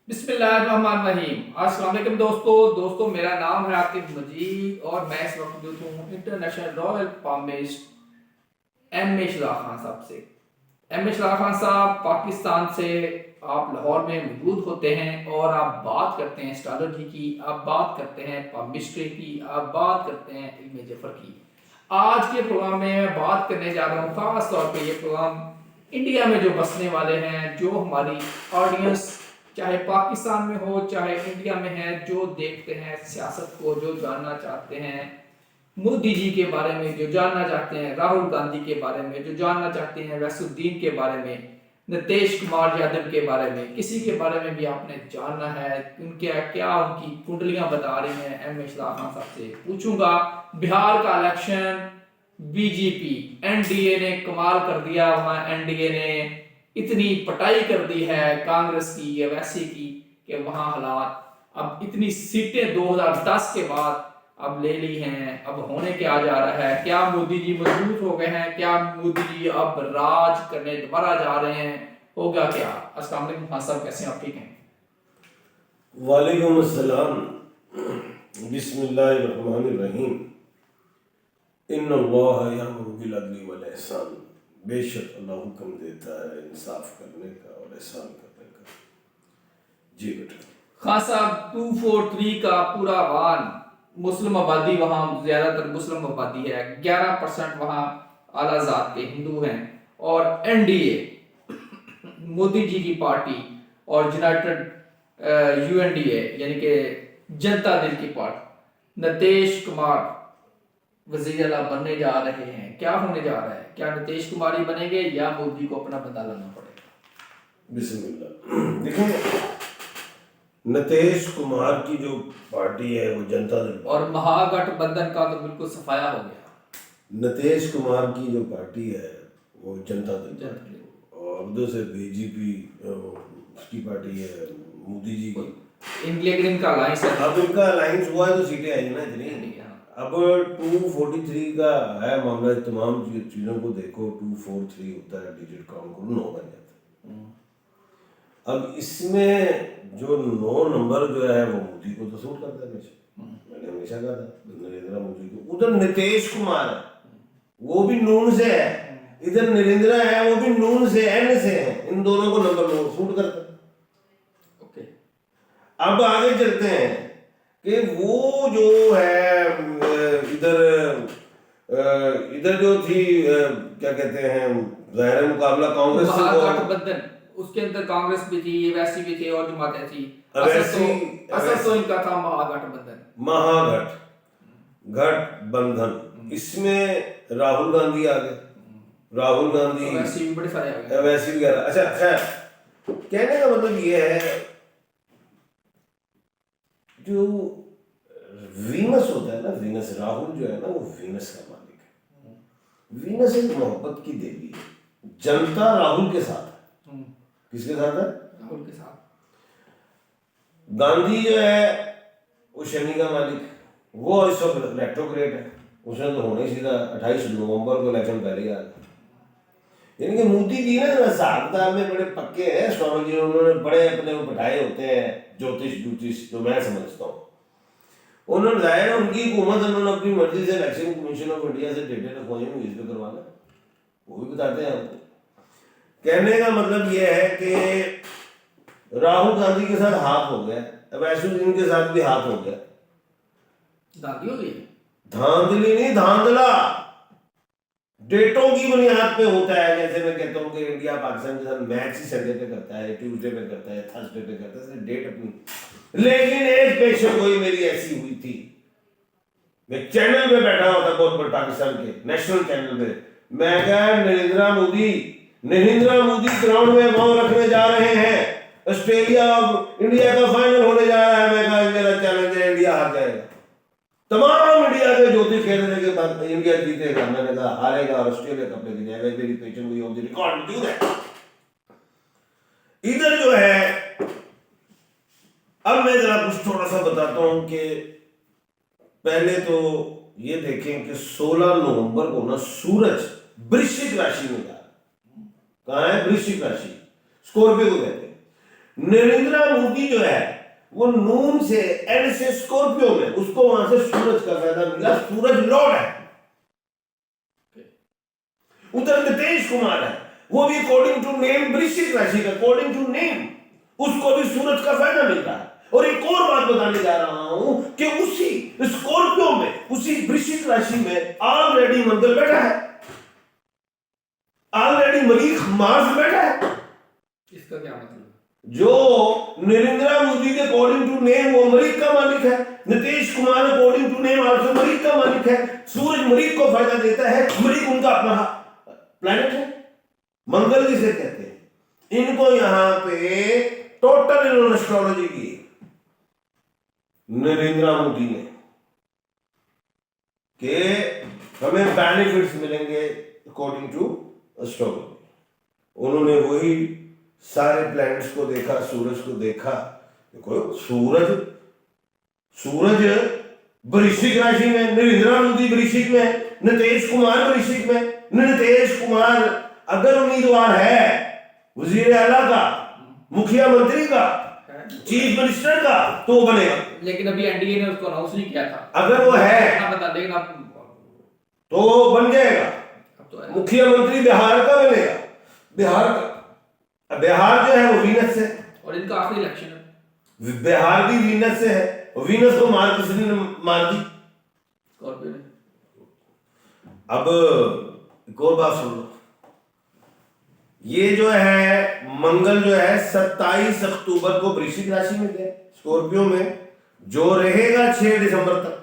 बिस्मिल्लाहिर्रहमानिर्रहीम। अस्सलाम वालेकुम दोस्तों, मेरा नाम है आतिफ मजीद और मैं इस वक्त मौजूद हूँ international royal palmist M A Sharaf Khan साहब से। एम ए शराफ खान साहब पाकिस्तान से आप लाहौर में मौजूद होते हैं और आप बात करते हैं एस्ट्रोलॉजी की, आप बात करते हैं पामिस्ट्री की, आप बात करते हैं इल्म जफर की। आज के प्रोग्राम में मैं बात करने जा रहा हूँ, खास तौर पे ये प्रोग्राम इंडिया में जो बसने वाले हैं, जो हमारी ऑडियंस चाहे पाकिस्तान में हो चाहे इंडिया में है, जो देखते हैं सियासत को, जो जानना चाहते हैं मोदी जी के बारे में, जो जानना चाहते हैं राहुल गांधी के बारे में, जो जानना चाहते हैं वैसुद्दीन के बारे में, नीतीश कुमार यादव के बारे में, किसी के बारे में भी आपने जानना है, उनके क्या उनकी कुंडलियां बता रही हैं, एम ए शराफ खान साहब से पूछूंगा। बिहार का इलेक्शन बीजेपी एनडीए ने कमाल कर दिया, वहां एनडीए ने इतनी पटाई कर दी है कांग्रेस की या वैसी की कि वहां हालात अब इतनी सीटें 2010 के बाद अब ले ली हैं। अब होने क्या जा रहा है? क्या मोदी जी मजबूत हो गए हैं? क्या मोदी जी अब राज करने दोबारा जा रहे हैं? होगा क्या? अस्सलाम वालेकुम खान साहब, कैसे हैं आप? ठीक हैं? वालेकुम अस्सलाम। बिस्मिल्लाहिर्रहमानिर्रहीम। इन्नल्लाह यअमुरु बिल अदली वल इहसान। बेशक अल्लाह हुक्म देता है इंसाफ करने का और एहसान करने का। जी बेटा। खान साहब 243 का पूरा वान मुस्लिम आबादी, वहाँ ज्यादातर मुस्लिम आबादी है, 11% वहाँ आला जात के हिंदू हैं। और एनडीए मोदी जी की पार्टी और यूनाइटेड यूएनडीए यानी कि जनता दल की पार्टी, नीतीश कुमार वजीर आला बनने जा रहे हैं। क्या होने जा रहा है? क्या नीतीश कुमार ही बनेंगे या मोदी को अपना बदला लाना पड़ेगा? बिस्मिल्लाह। देखिए, नीतीश कुमार की जो पार्टी है वो जनता दल, और महागठबंधन का तो बिल्कुल सफाया हो गया। नीतीश कुमार की जो पार्टी है वो जनता दल और उधर से बीजेपी उसकी पार्टी है मोदी जी की। इंडिया ग्रीन का अलायंस है। अब इनका अलायंस हुआ है तो सीटें आई ना इतनी। अब 243 का है मामला। तमाम चीज़ों को देखो, 243 होता है, डिजिट काउंट करो 9 बन जाता है। अब इसमें जो 9 नंबर जो है वो मोदी को तो सूट करता है हमेशा। मैंने हमेशा कहा था नरेंद्र मोदी को। उधर नीतीश कुमार है, वो भी नून से है, इधर नरेंद्र है वो भी नून से, एन से है। इन दोनों को नंबर 9 सूट करता है। अब आगे चलते हैं कि वो जो है इधर जो थी क्या कहते हैं, ज़ाहिर मुकाबला कांग्रेस से, महागठबंधन, उसके अंदर कांग्रेस भी थी, वैसी भी थी और जमातें थी। असर तो इनका था गठबंधन। इसमें राहुल गांधी आ गए, राहुल गांधी वैसी भी बड़े सारे आ गए, वैसी भी। अच्छा खैर, कहने का मतलब ये है जो वीनस होता है ना, वीनस, राहुल जो है ना वो वीनस का मालिक है। वीनस एक मोहब्बत की देवी है। जनता राहुल के साथ है। किसके साथ है? राहुल के साथ। गांधी जो है वो शनि का मालिक, वो इस वक्त रेट्रोग्रेड है। उसने तो होने ही सीधा 28 नवंबर को इलेक्शन पहले आ गया। यानी कि मोदी जी ना हिसाब किताब में बड़े पक्के हैं एस्ट्रोलॉजी, उन्होंने बड़े अपने वो बैठाए होते हैं ज्योतिष जो मैं समझता हूँ। उन्होंने जाहिर है उनकी हुकूमत, उन्होंने अपनी मर्जी से इलेक्शन कमीशन ऑफ इंडिया से डेटे रखवाए हैं, इस पे करवाना वो भी बताते हैं हमको। कहने का मतलब ये है कि राहुल गांधी के साथ हाथ हो गया, वैसुद्दीन के साथ भी हाथ हो गया। दादी हो गई, धांधली नहीं, धांधला डेटों की बुनियाद पे होता है। जैसे मैं कहता हूँ कि इंडिया पाकिस्तान के साथ मैच ही संडे पे करता है, ट्यूसडे पे करता है, थर्सडे पे करता है, डेट अपनी। लेकिन एक पेशेंट कोई मेरी ऐसी हुई थी, मैं चैनल पे बैठा हुआ था, बहुत बड़े पाकिस्तान के नेशनल चैनल पे। मैं कहा नरेंद्र मोदी ग्राउंड में बॉल रखने जा रहे हैं, ऑस्ट्रेलिया और इंडिया का फाइनल होने जा रहा है। मैं कहा मेरा चैलेंज है, इंडिया हार जाएगा। तमाम इंडिया के ज्योतिष खेलने के बाद इंडिया जीतेगा। मैंने कहा हारेगा और ऑस्ट्रेलिया कप लेके जाएगा। मेरी पेशेंट हुई ऑन द रिकॉर्ड क्यों है। इधर जो है, अब मैं जरा कुछ थोड़ा सा बताता हूं कि पहले तो ये देखें कि 16 नवंबर को ना सूरज वृश्चिक राशि में जा रहा है। कहाँ है? वृश्चिक राशि, स्कॉर्पियो को कहते हैं। नरेंद्र मोदी जो है वो नून से एंड से स्कॉर्पियो में, उसको वहां से सूरज का फायदा मिला, सूरज लॉर्ड है। उधर नीतीश कुमार है, वो भी अकॉर्डिंग टू नेम वृश्चिक राशि का, अकॉर्डिंग टू नेम उसको भी सूरज का फायदा मिल रहा है। और एक और बात बताने जा रहा हूं कि उसी स्कॉर्पियो में, उसी वृश्चिक राशि में ऑलरेडी मंगल बैठा है, ऑलरेडी मरीख मार्स बैठा है। इसका क्या मतलब? जो नरेंद्र मोदी के अकॉर्डिंग टू नेम वो मरीख का मालिक है, Nitish Kumar according to name also मरीख का मालिक है। सूरज मरीख को फायदा देता है, मरीख उनका अपना प्लैनेट है। मंगल जिसे कहते हैं, इनको यहां पे टोटल इन्होंने एस्ट्रोलॉजी की नरेंद्र मोदी ने कि हमें बेनिफिट्स मिलेंगे अकॉर्डिंग टू एस्ट्रोलॉजी। उन्होंने वही सारे प्लैनेट्स को देखा, सूरज को देखा। देखो सूरज वृश्चिक राशि में, नरेंद्र मोदी वृश्चिक में, नीतीश कुमार वृश्चिक में। नीतीश कुमार अगर उम्मीदवार है वजीर आला का, मुखिया मंत्री का, चीफ मिनिस्टर का, तो वो बनेगा। लेकिन अभी एनडीए ने उसको अनाउंस नहीं किया था। अगर वो है हाँ बता, लेकिन अब तो वो बन जाएगा। अब तो है। मुख्यमंत्री बिहार का बनेगा। बिहार जो है वो वीनस से, और इनका आखिरी इलेक्शन है। बिहार भी वीनस से है, और वीनस को मार किसने मार दी? स्कॉर्पियो ने। अब एक और बात सुन लो, ये जो है मंगल जो है 27 अक्टूबर को वृश्चिक राशि में गया स्कॉर्पियो में, जो रहेगा 6 दिसंबर तक।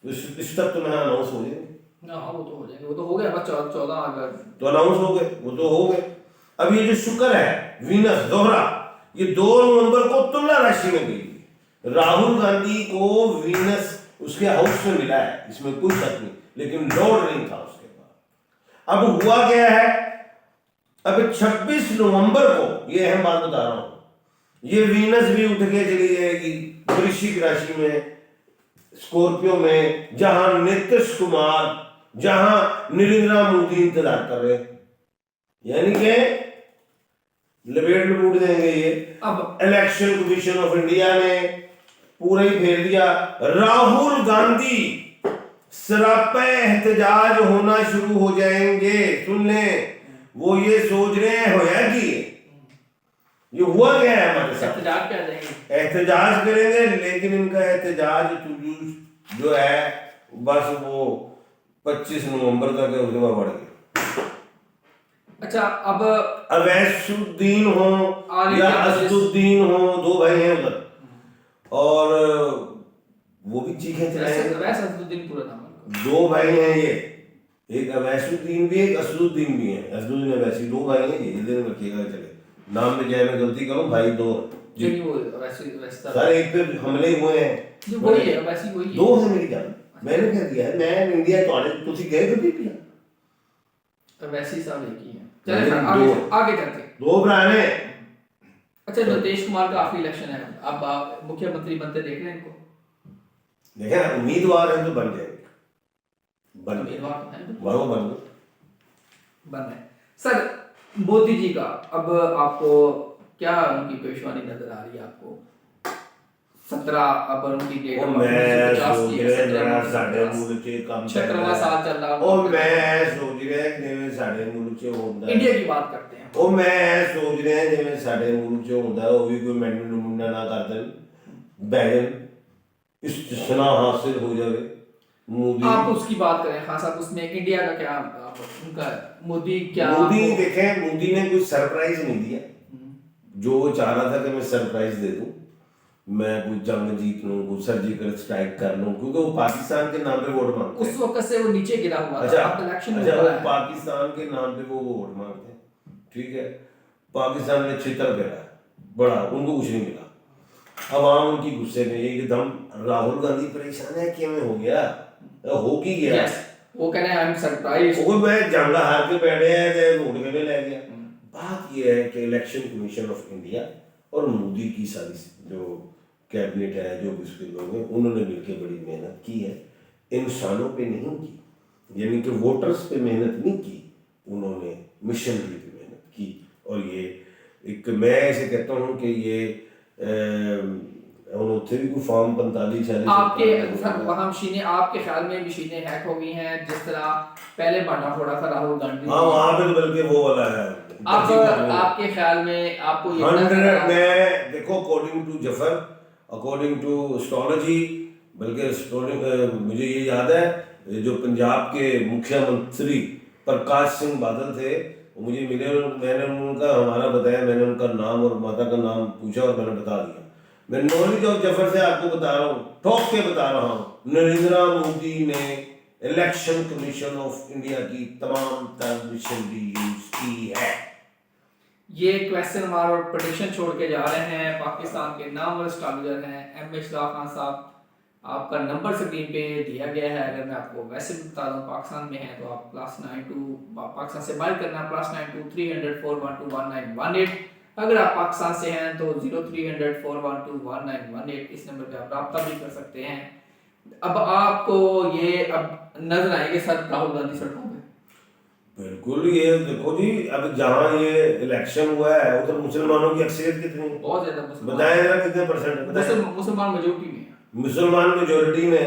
इस तक तो मैं अनाउंस हो जाएंगे। हाँ वो तो हो जाएंगे, वो तो हो गया बस 14 अगस्त तो अनाउंस हो गए, वो तो हो गए। अब ये जो शुक्र है वीनस दोहरा, ये 2 नवंबर को तुला राशि में गई। राहुल गांधी को वीनस उसके हाउस में मिला है, इसमें कोई शक नहीं, लेकिन लॉर्ड नहीं था उसके बाद। अब हुआ क्या है, अब 26 नवंबर को, ये अहम बात बता रहा हूं, ये वीनस भी उठ के चली जाएगी वृश्चिक राशि में, स्कॉर्पियो में, जहां नीतीश कुमार, जहां नरेंद्र मोदी इंतजार कर रहे, यानी कि लपेट देंगे ये। अब इलेक्शन कमीशन ऑफ इंडिया ने पूरा ही फेर दिया। राहुल गांधी सरापा एहतजाज होना शुरू हो जाएंगे। सुन ले, वो ये सोच रहे हैं होया कि ये हुआ क्या है हमारे साथ, एहतजाज क्या जाएंगे, एहतजाज करेंगे, लेकिन इनका एहतजाज जो है बस वो 25 नवंबर तक है, उसके बाद बढ़ गया। अच्छा अब अवैसुद्दीन हो या असदुद्दीन हो, 2 भाई हैं उधर, और वो भी चीखें चलाएंगे। वैसे असदुद्दीन पूरा नाम है। 2 भाई हैं ये, एक अवैसुद्दीन भी, एक असदुद्दीन भी है। असदुद्दीन अवैसी 2 भाई हैं, ये जल्दी में रखिएगा। चले नाम में चाहे मैं गलती करूं, भाई 2 जो नहीं वो वैसे सर, एक पे हमले हुए हैं, जो वही है, वैसी वही है। 2 है मेरी जान। मैंने क्या किया है, मैं इंडिया तोड़े तुसी गए कभी भी वैसी सब एक ही है। चले आगे चलते हैं। 2 भरा ने। अच्छा नीतीश कुमार का आखिरी इलेक्शन है, अब आप मुख्यमंत्री बनते देख रहे हैं इनको? देखा उम्मीदवार है तो बन जाएंगे, बन गए, उम्मीदवार तो हैं, बनो बन गए। बन रहे हैं। सर मोदी जी का अब आपको क्या उनकी पेशवानी नजर आ रही है आपको? 17 अब उनकी डेट ਉਹ ਮੈਂ ਸੋਚ ਰਿਹਾ ਸਾਡੇ ਮੁਲਕ 'ਚ ਕੰਮ 17वां साल चल रहा है। ਉਹ ਮੈਂ ਸੋਚ ਰਿਹਾ ਜਿਵੇਂ ਸਾਡੇ ਮੁਲਕ 'ਚ ਹੁੰਦਾ इंडिया की बात करते हैं। ਉਹ ਮੈਂ ਸੋਚ ਰਿਹਾ ਜਿਵੇਂ ਸਾਡੇ ਮੁਲਕ 'ਚ ਹੁੰਦਾ ਉਹ ਵੀ ਕੋਈ ਮੈਨੂੰ ਨਮੂਨਾ ਨਾ ਕਰ ਦੇਣ, ਬੈਗਨ इस्तिस्ना हासिल हो जाए। मोदी आप उसकी बात करें खास, आप उसमें इंडिया का क्या आप उनका मोदी क्या मोदी देखें, मोदी ने कोई सरप्राइज नहीं दिया। जो वो चाह रहा था कि मैं सरप्राइज दे दूं, मैं कोई जंग जीत लूं, कोई सर्जिकल स्ट्राइक कर लूं, क्योंकि वो पाकिस्तान के नाम पे वोट मांगते हैं। उस वक्त से वो नीचे गिरा हुआ अच्छा, था, अब इलेक्शन अच्छा, हुआ वो है। पाकिस्तान के नाम पे वो वोट मांगते हैं, ठीक है। पाकिस्तान ने छितर फेरा बड़ा, उनको कुछ नहीं मिला। अवाम उनकी गुस्से में एकदम, राहुल गांधी परेशान है कि मैं हो गया, हो की गया। Yes, वो कह रहे हैं आई एम सरप्राइज, वो मैं जंग हार के बैठे हैं कि वोट के ले गया। बात ये है कि इलेक्शन कमीशन ऑफ इंडिया और मोदी की सारी जो कैबिनेट है, जो भी उसके लोग हैं, उन्होंने मिलकर बड़ी मेहनत की है। इंसानों पे नहीं की, यानी कि वोटर्स पे मेहनत नहीं की, उन्होंने मिशनरी पे मेहनत की। और ये एक मैं इसे कहता हूँ कि ये ਹੁਣ ਉੱਥੇ ਵੀ ਕੋਈ ਫਾर्म 45 46 आपके सर वहाँ मशीनें आपके ख्याल में मशीनें हैक हो गई हैं जिस तरह पहले बांटा फोड़ा था राहुल गांधी हाँ वहाँ पे तो बल्कि वो वाला है अब आपके ख्याल में आपको ये 100 में देखो according to Zafar according to astrology बल्कि मुझे ये याद है जो पंजाब के मुख्यमंत्री प्रकाश सिंह बादल थे वो मुझे मिले और मैंने उनका हमारा बताया मैंने उनका नाम और माता का नाम पूछा और मैंने बता दिया मैं नॉलेज ऑफ जफर से आपको बता रहा हूँ ठोक के बता रहा हूँ नरेंद्र मोदी ने इलेक्शन कमीशन ऑफ इंडिया की तमाम मशीनरी यूज की है। ये क्वेश्चन मार्क और प्रेडिक्शन छोड़ के जा रहे हैं पाकिस्तान के नामवर एस्ट्रोलॉजर हैं एम इशराक खान साहब। आपका नंबर स्क्रीन पे दिया गया है। अगर मैं आपको वैसे भी बता दूं पाकिस्तान में है तो आप +92 पाकिस्तान से बाहर करना +92 300 412 1918। अगर आप पाकिस्तान से हैं तो 0300 412 1918 इस नंबर पे आप रब्ता भी कर सकते हैं। अब आपको ये अब नजर आएंगे सर राहुल गांधी सड़कों पे। बिल्कुल ये देखो जी अब जहाँ ये इलेक्शन हुआ है उधर मुसलमानों की अक्सरियत कितनी है बहुत ज्यादा मुसलमान बताएं जरा कितने परसेंट मुसलमान मेजोरिटी में है। मुसलमान मेजोरिटी में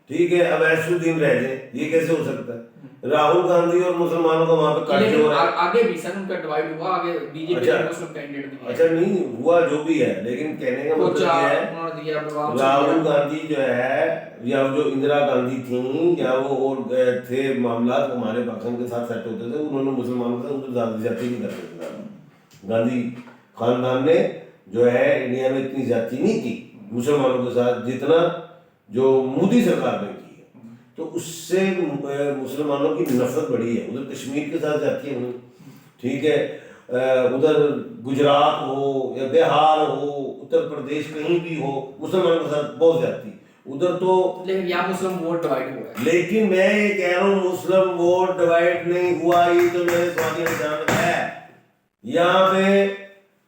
ठीक है। अब ऐशुद्दीन रह जाए ये कैसे हो सकता है राहुल गांधी और मुसलमानों का वहां पे कट हो रहा है। आगे भी सर उनका डिवाइड हुआ आगे बीजेपी अच्छा, ने मुस्लिम कैंडिडेट दिए। अच्छा नहीं हुआ जो भी है लेकिन कहने का मतलब ये है उन्होंने दिया राहुल गांधी जो है या जो इंदिरा गांधी थी या वो और थे मामला हमारे पाकिस्तान के साथ सेट होते थे उन्होंने मुसलमानों के साथ उनको ज्यादा ज्यादा नहीं करते थे। गांधी खानदान ने जो है इंडिया में इतनी ज्यादा नहीं की मुसलमानों के साथ जितना जो मोदी सरकार ने की है तो उससे मुसलमानों की नफरत बढ़ी है। उधर कश्मीर के साथ जाती है ठीक है उधर गुजरात हो या बिहार हो उत्तर प्रदेश कहीं भी हो मुसलमानों के साथ बहुत जाती उधर तो लेकिन यहाँ मुस्लिम वोट डिवाइड हुआ है। लेकिन मैं ये कह रहा हूँ मुस्लिम वोट डिवाइड नहीं हुआ ये तो मेरे स्वामी निशान है यहाँ पे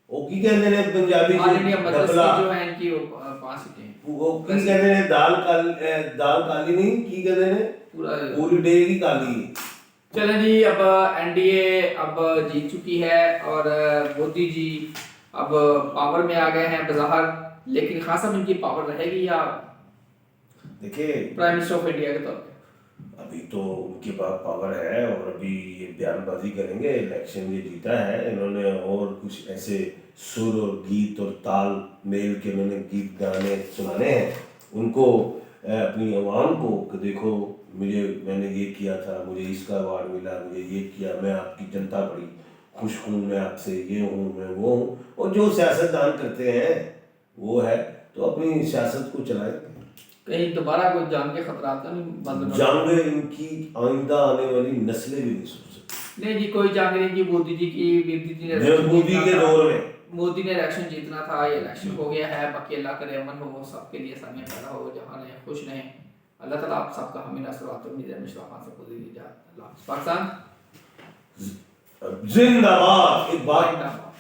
वो की कहते हैं पंजाबी जो है इनकी 5 सीटें वो की कहते हैं दाल काली नहीं की कहते हैं पूरी डे की काली। चलें जी अब एनडीए अब जीत चुकी है और मोदी जी अब पावर में आ गए हैं बज़ाहिर लेकिन खासा इनकी पावर रहेगी या देखिए प्राइम मिनिस्टर ऑफ इंडिया के तौर पे अभी तो उनके पास पावर है और अभी ये बयानबाजी करेंगे इलेक्शन ये जीता है इन्होंने और कुछ ऐसे सुर और गीत और ताल मेल के उन्होंने गीत गाने सुनाने हैं उनको अपनी आवाम को कि देखो मैंने ये किया था मुझे इसका अवार्ड मिला मुझे ये किया मैं आपकी जनता बड़ी खुश हूँ मैं आपसे ये हूँ मैं वो हूँ और जो सियासतदान करते हैं वो है तो अपनी सियासत को चलाएं। कहीं दोबारा कोई जान के खतरा तो नहीं जंग इनकी आइंदा आने वाली नस्लें भी नहीं सोच सकती। नहीं जी कोई जंग नहीं की मोदी जी की मोदी के दौर में मोदी ने इलेक्शन जीतना था ये इलेक्शन हो गया है बाकी अल्लाह करे अमन हो सबके लिए समय पैदा हो जहां रहे खुश रहें अल्लाह ताला आप सबका हमें नसरात उम्मीद है मिश्रा खान सबको दे दीजिए अल्लाह पाकिस्तान जिंदाबाद। एक बात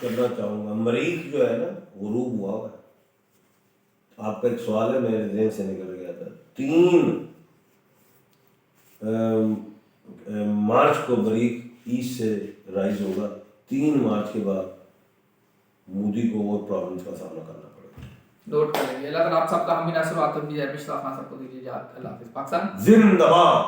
करना चाहूंगा मरीज जो है ना गुरूब हुआ है आपका एक सवाल है मेरे ज़हन से निकल गया था 3 मार्च को मरीज ईस्ट से राइज होगा 3 मार्च के बाद मोदी को और प्रॉब्लम्स का सामना करना पड़ेगा। नोट कर लेंगे अल्लाह ताला आप सबका हमें नसरात उम्मीद है मिश्रा खान सबको दीजिए अल्लाह हाफिज़ पाकिस्तान जिंदाबाद।